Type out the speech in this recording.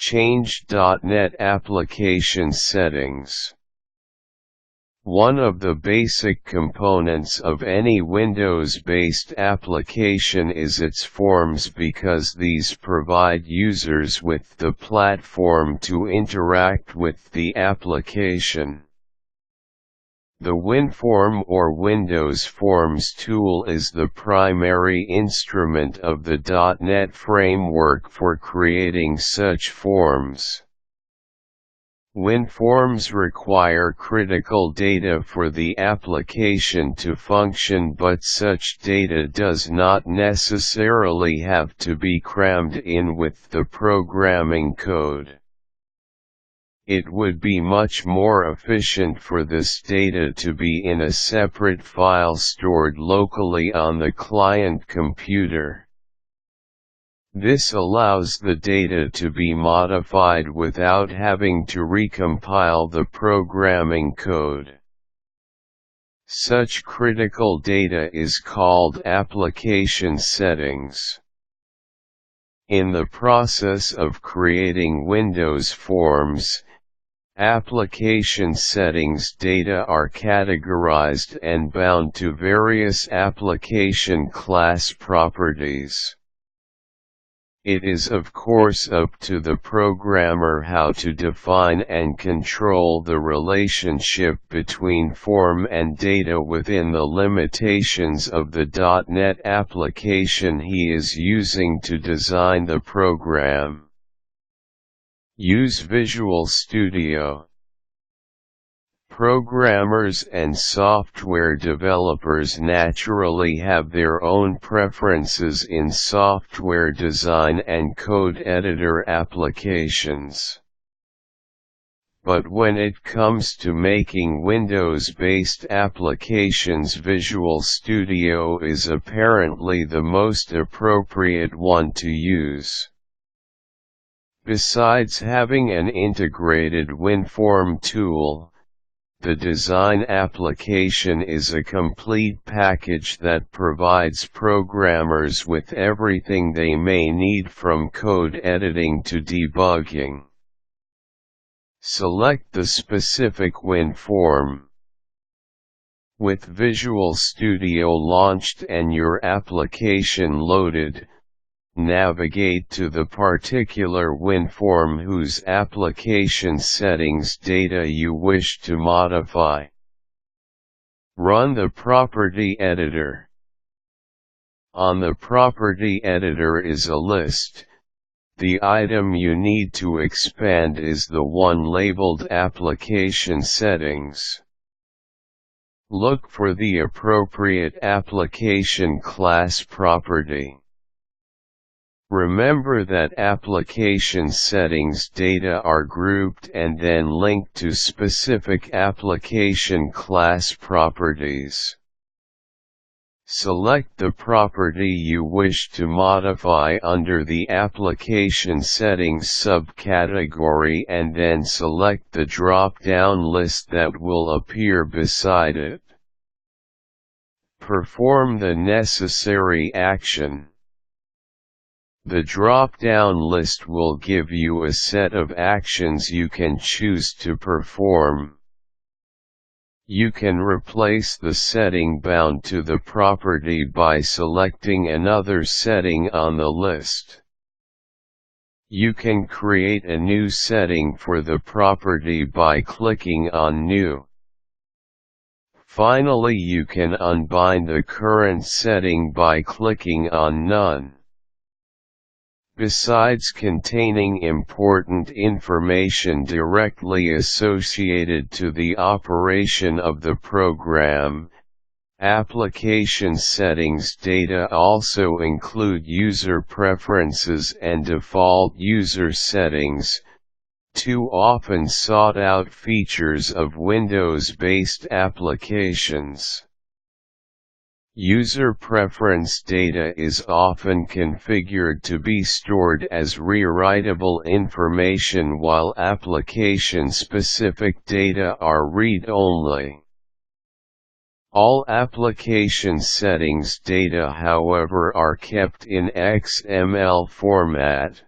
Change .NET application settings. One of the basic components of any Windows-based application is its forms, because these provide users with the platform to interact with the application. The Winform or Windows Forms tool is the primary instrument of the .NET framework for creating such forms. Winforms require critical data for the application to function, but such data does not necessarily have to be crammed in with the programming code. It would be much more efficient for this data to be in a separate file stored locally on the client computer. This allows the data to be modified without having to recompile the programming code. Such critical data is called application settings. In the process of creating Windows Forms, application settings data are categorized and bound to various application class properties. It is of course up to the programmer how to define and control the relationship between form and data within the limitations of the .NET application he is using to design the program. Use Visual Studio. Programmers and software developers naturally have their own preferences in software design and code editor applications. But when it comes to making Windows-based applications, Visual Studio is apparently the most appropriate one to use. Besides having an integrated Winform tool, the design application is a complete package that provides programmers with everything they may need, from code editing to debugging. Select the specific Winform. With Visual Studio launched and your application loaded, navigate to the particular Winform whose application settings data you wish to modify. Run the property editor. On the property editor is a list. The item you need to expand is the one labeled Application Settings. Look for the appropriate application class property. Remember that application settings data are grouped and then linked to specific application class properties. Select the property you wish to modify under the application settings subcategory and then select the drop-down list that will appear beside it. Perform the necessary action. The drop-down list will give you a set of actions you can choose to perform. You can replace the setting bound to the property by selecting another setting on the list. You can create a new setting for the property by clicking on New. Finally, you can unbind the current setting by clicking on None. Besides containing important information directly associated to the operation of the program, application settings data also include user preferences and default user settings, two often sought-out features of Windows-based applications. User preference data is often configured to be stored as rewritable information, while application-specific data are read-only. All application settings data, however, are kept in XML format.